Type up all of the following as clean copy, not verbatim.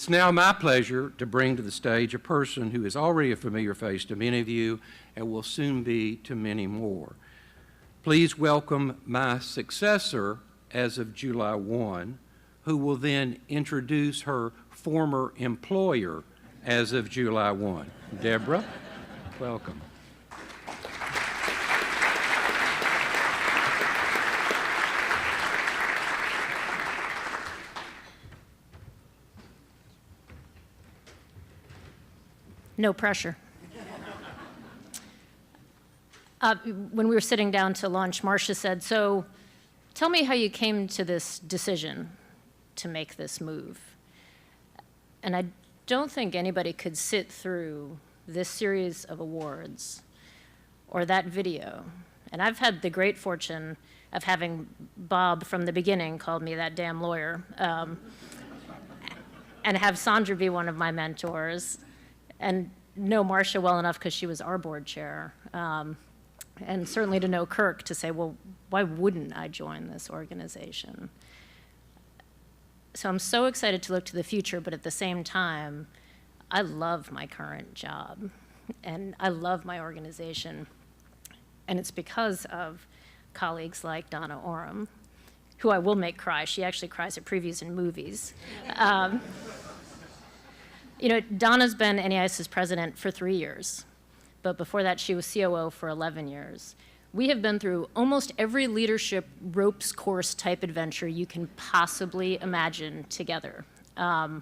It's now my pleasure to bring to the stage a person who is already a familiar face to many of you and will soon be to many more. Please welcome my successor as of July 1, who will then introduce her former employer as of July 1. Deborah, welcome. No pressure. When we were sitting down to lunch, Marcia said, "So tell me how you came to this decision to make this move." And I don't think anybody could sit through this series of awards or that video. And I've had the great fortune of having Bob from the beginning called me that damn lawyer, and have Sandra be one of my mentors, and know Marcia well enough because she was our board chair, and certainly to know Kirk to say, well, why wouldn't I join this organization? So I'm so excited to look to the future, but at the same time, I love my current job, and I love my organization, and it's because of colleagues like Donna Orem, who I will make cry. She actually cries at previews in movies. You know, Donna's been NAIS's president for 3 years, but before that she was COO for 11 years. We have been through almost every leadership ropes course type adventure you can possibly imagine together. I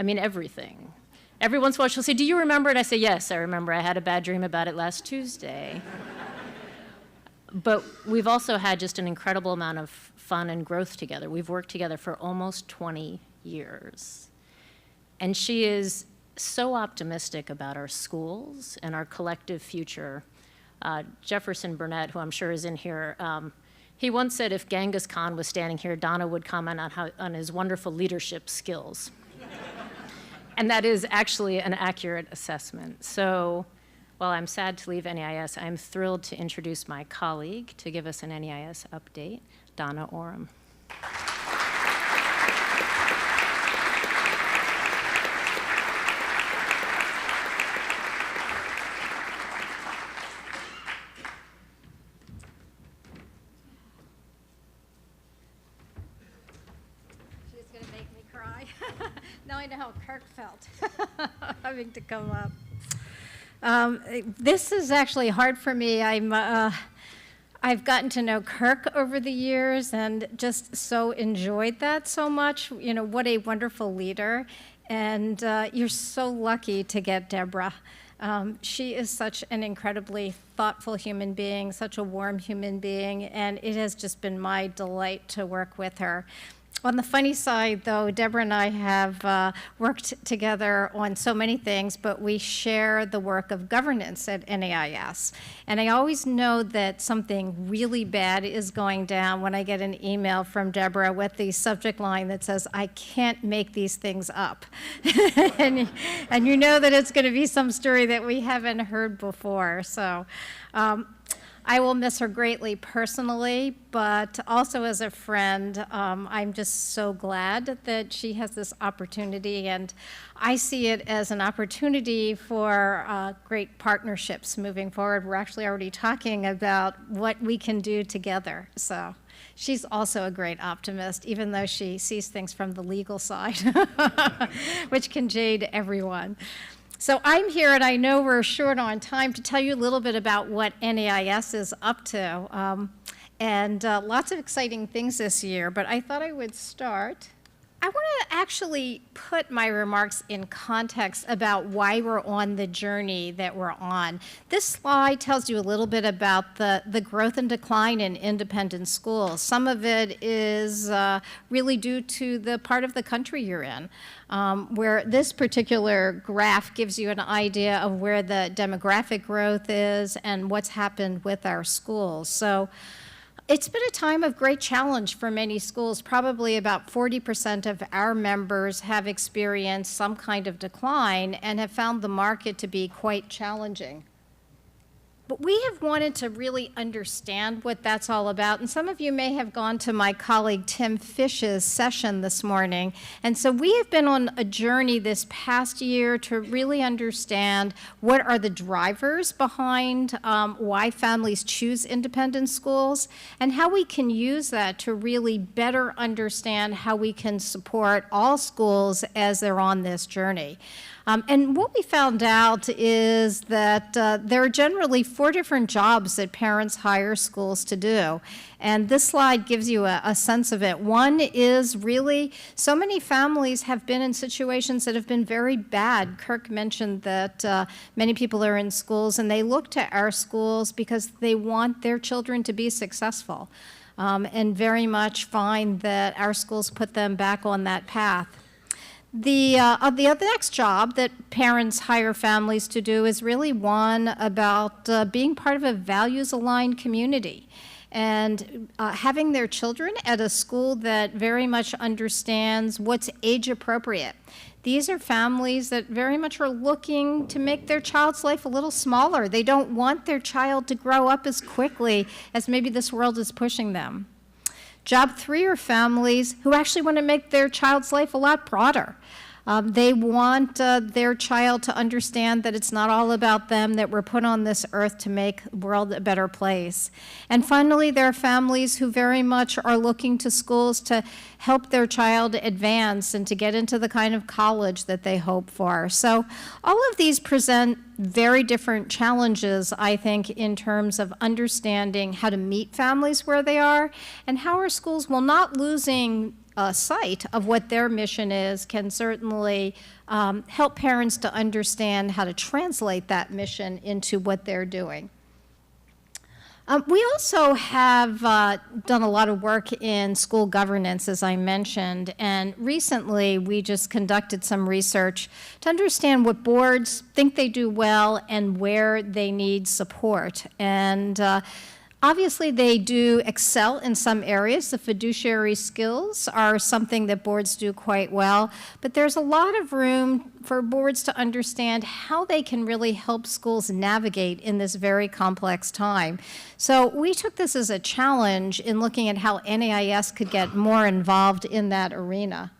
mean, everything. Every once in a while she'll say, "Do you remember it?" I say, "Yes, I remember. I had a bad dream about it last Tuesday." But we've also had just an incredible amount of fun and growth together. We've worked together for almost 20 years. And she is so optimistic about our schools and our collective future. Jefferson Burnett, who I'm sure is in here, he once said if Genghis Khan was standing here, Donna would comment on his wonderful leadership skills. And that is actually an accurate assessment. So while I'm sad to leave NAIS, I'm thrilled to introduce my colleague to give us an NAIS update, Donna Orem. She's going to make me cry. Now I know how Kirk felt having to come up. This is actually hard for me. I've gotten to know Kirk over the years and just so enjoyed that so much. You know, what a wonderful leader. And you're so lucky to get Deborah. She is such an incredibly thoughtful human being, such a warm human being, and it has just been my delight to work with her. On the funny side, though, Deborah and I have worked together on so many things, but we share the work of governance at NAIS. And I always know that something really bad is going down when I get an email from Deborah with the subject line that says, "I can't make these things up." and you know that it's going to be some story that we haven't heard before. So. I will miss her greatly personally, but also as a friend. I'm just so glad that she has this opportunity, and I see it as an opportunity for great partnerships moving forward. We're actually already talking about what we can do together. So she's also a great optimist, even though she sees things from the legal side, which can jade everyone. So I'm here, and I know we're short on time, to tell you a little bit about what NAIS is up to. And lots of exciting things this year, but I thought I would start. I want to actually put my remarks in context about why we're on the journey that we're on. This slide tells you a little bit about the growth and decline in independent schools. Some of it is really due to the part of the country you're in, where this particular graph gives you an idea of where the demographic growth is and what's happened with our schools. So it's been a time of great challenge for many schools. Probably about 40% of our members have experienced some kind of decline and have found the market to be quite challenging. But we have wanted to really understand what that's all about. And some of you may have gone to my colleague Tim Fish's session this morning. And so we have been on a journey this past year to really understand what are the drivers behind why families choose independent schools, and how we can use that to really better understand how we can support all schools as they're on this journey. And what we found out is that there are generally 4 different jobs that parents hire schools to do. And this slide gives you a sense of it. One is really, so many families have been in situations that have been very bad. Kirk mentioned that many people are in schools and they look to our schools because they want their children to be successful, and very much find that our schools put them back on that path. The next job that parents hire families to do is really one about being part of a values-aligned community and having their children at a school that very much understands what's age-appropriate. These are families that very much are looking to make their child's life a little smaller. They don't want their child to grow up as quickly as maybe this world is pushing them. Job 3 are families who actually want to make their child's life a lot broader. They want their child to understand that it's not all about them, that we're put on this earth to make the world a better place. And finally, there are families who very much are looking to schools to help their child advance and to get into the kind of college that they hope for. So all of these present very different challenges, I think, in terms of understanding how to meet families where they are and how our schools, while not losing sight of what their mission is, can certainly help parents to understand how to translate that mission into what they're doing. We also have done a lot of work in school governance, as I mentioned, and recently we just conducted some research to understand what boards think they do well and where they need support. And obviously, they do excel in some areas. The fiduciary skills are something that boards do quite well, but there's a lot of room for boards to understand how they can really help schools navigate in this very complex time. So we took this as a challenge in looking at how NAIS could get more involved in that arena.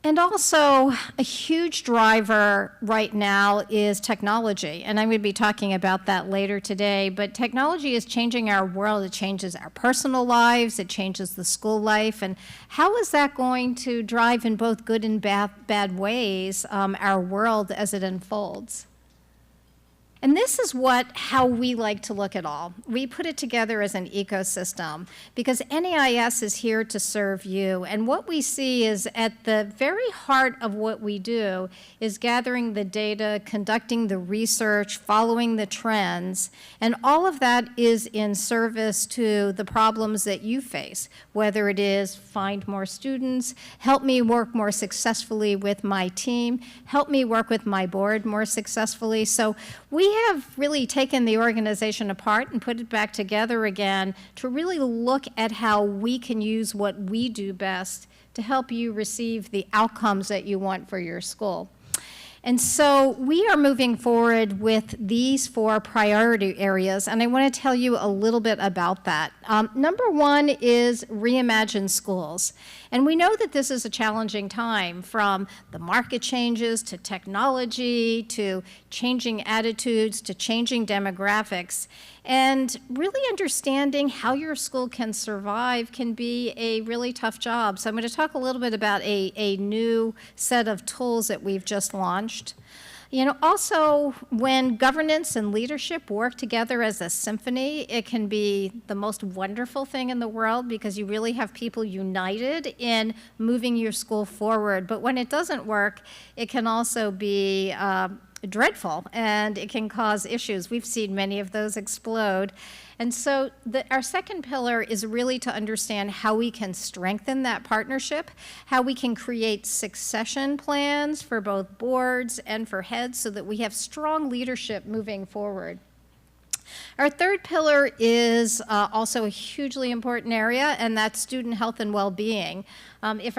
And also, a huge driver right now is technology, and I'm going to be talking about that later today, but technology is changing our world. It changes our personal lives, it changes the school life, and how is that going to drive in both good and bad ways our world as it unfolds? And this is how we like to look at all. We put it together as an ecosystem because NAIS is here to serve you. And what we see is at the very heart of what we do is gathering the data, conducting the research, following the trends, and all of that is in service to the problems that you face, whether it is find more students, help me work more successfully with my team, help me work with my board more successfully. So we have really taken the organization apart and put it back together again to really look at how we can use what we do best to help you receive the outcomes that you want for your school. And so we are moving forward with these 4 priority areas, and I want to tell you a little bit about that. Number 1 is reimagine schools. And we know that this is a challenging time, from the market changes to technology to changing attitudes to changing demographics. And really understanding how your school can survive can be a really tough job. So I'm going to talk a little bit about a new set of tools that we've just launched. You know, also, when governance and leadership work together as a symphony, it can be the most wonderful thing in the world because you really have people united in moving your school forward. But when it doesn't work, it can also be dreadful, and it can cause issues. We've seen many of those explode. And so our second pillar is really to understand how we can strengthen that partnership, how we can create succession plans for both boards and for heads so that we have strong leadership moving forward. Our third pillar is also a hugely important area, and that's student health and well-being. If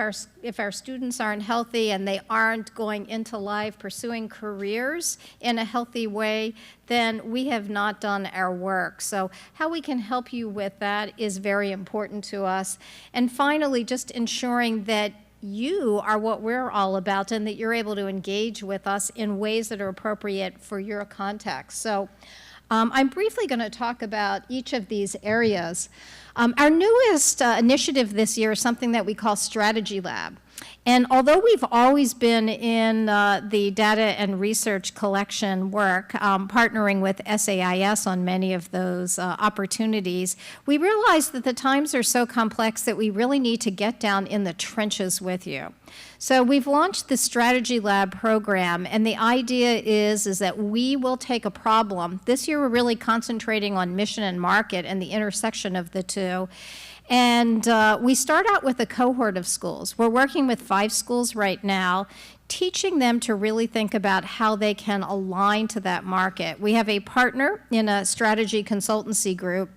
our students aren't healthy and they aren't going into life pursuing careers in a healthy way, then we have not done our work. So how we can help you with that is very important to us. And finally, just ensuring that you are what we're all about and that you're able to engage with us in ways that are appropriate for your context. So I'm briefly going to talk about each of these areas. Our newest initiative this year is something that we call Strategy Lab. And although we've always been in the data and research collection work, partnering with SAIS on many of those opportunities, we realized that the times are so complex that we really need to get down in the trenches with you. So we've launched the Strategy Lab program, and the idea is that we will take a problem. This year we're really concentrating on mission and market and the intersection of the two. And we start out with a cohort of schools. We're working with 5 schools right now, teaching them to really think about how they can align to that market. We have a partner in a strategy consultancy group,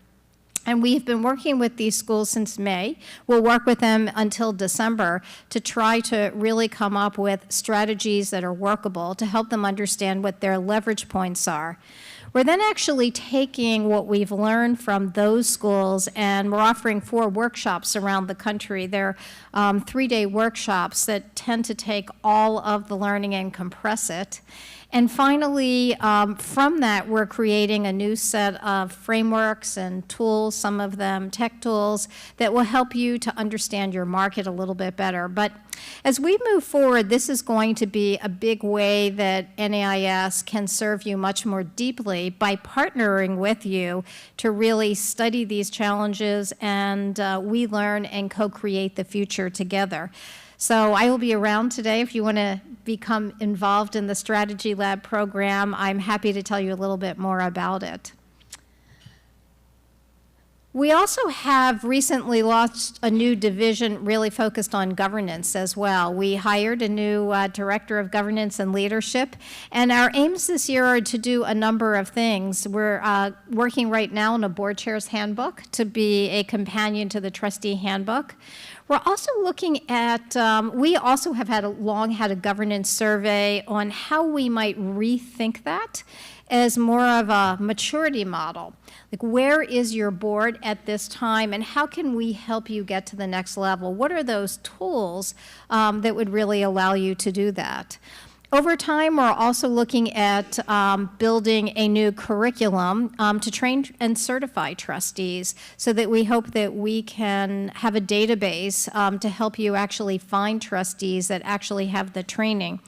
and we've been working with these schools since May. We'll work with them until December to try to really come up with strategies that are workable to help them understand what their leverage points are. We're then actually taking what we've learned from those schools, and we're offering 4 workshops around the country. They're 3-day workshops that tend to take all of the learning and compress it. And finally, from that, we're creating a new set of frameworks and tools, some of them tech tools, that will help you to understand your market a little bit better. But as we move forward, this is going to be a big way that NAIS can serve you much more deeply by partnering with you to really study these challenges, and we learn and co-create the future together. So I will be around today if you want to become involved in the Strategy Lab program. I'm happy to tell you a little bit more about it. We also have recently launched a new division really focused on governance as well. We hired a new director of governance and leadership, and our aims this year are to do a number of things. We're working right now on a board chair's handbook to be a companion to the trustee handbook. We're also looking at, we also have long had a governance survey on how we might rethink that as more of a maturity model. Like, where is your board at this time, and how can we help you get to the next level? What are those tools that would really allow you to do that? Over time, we're also looking at building a new curriculum to train and certify trustees, so that we hope that we can have a database to help you actually find trustees that actually have the training.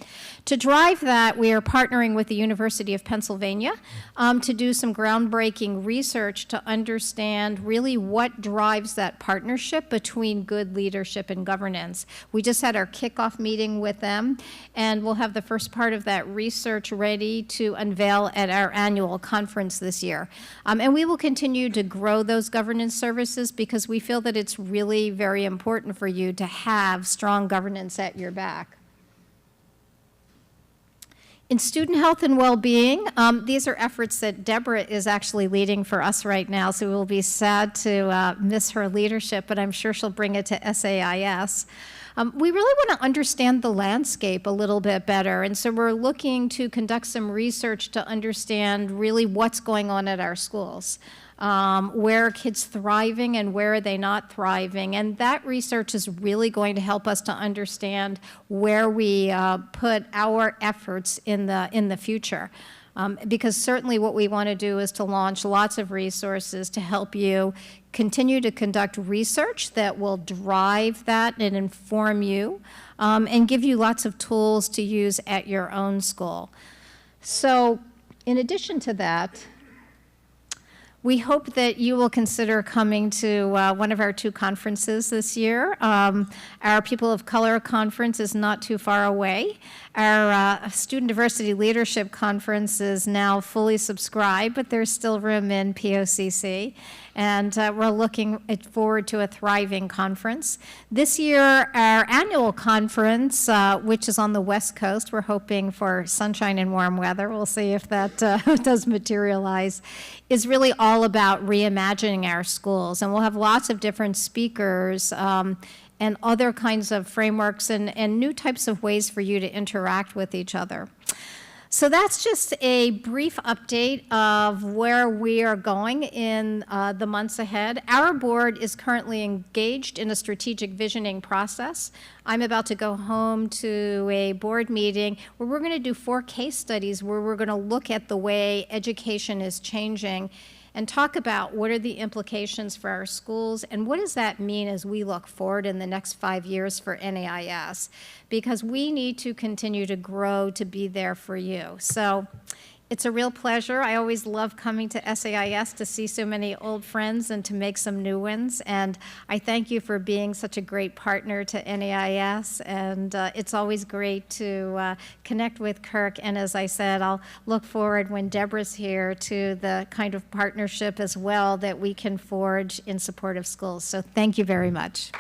To drive that, we are partnering with the University of Pennsylvania to do some groundbreaking research to understand really what drives that partnership between good leadership and governance. We just had our kickoff meeting with them, and we'll have the first part of that research ready to unveil at our annual conference this year. And we will continue to grow those governance services because we feel that it's really very important for you to have strong governance at your back. In student health and well-being, these are efforts that Deborah is actually leading for us right now, so we'll be sad to miss her leadership, but I'm sure she'll bring it to SAIS. We really want to understand the landscape a little bit better, and so we're looking to conduct some research to understand really what's going on at our schools. Where are kids thriving and where are they not thriving? And that research is really going to help us to understand where we put our efforts in the future. Because certainly what we want to do is to launch lots of resources to help you continue to conduct research that will drive that and inform you, and give you lots of tools to use at your own school. So in addition to that, We hope that you will consider coming to one of our 2 conferences this year. Our People of Color Conference is not too far away. Our Student Diversity Leadership Conference is now fully subscribed, but there's still room in POCC. And we're looking forward to a thriving conference. This year, our annual conference, which is on the West Coast, we're hoping for sunshine and warm weather. We'll see if that does materialize, is really all about reimagining our schools. And we'll have lots of different speakers and other kinds of frameworks and new types of ways for you to interact with each other. So that's just a brief update of where we are going in the months ahead. Our board is currently engaged in a strategic visioning process. I'm about to go home to a board meeting where we're going to do 4 case studies where we're going to look at the way education is changing and talk about what are the implications for our schools and what does that mean as we look forward in the next 5 years for NAIS, because we need to continue to grow to be there for you. So it's a real pleasure. I always love coming to SAIS to see so many old friends and to make some new ones. And I thank you for being such a great partner to NAIS. And it's always great to connect with Kirk. And as I said, I'll look forward when Deborah's here to the kind of partnership as well that we can forge in support of schools. So thank you very much.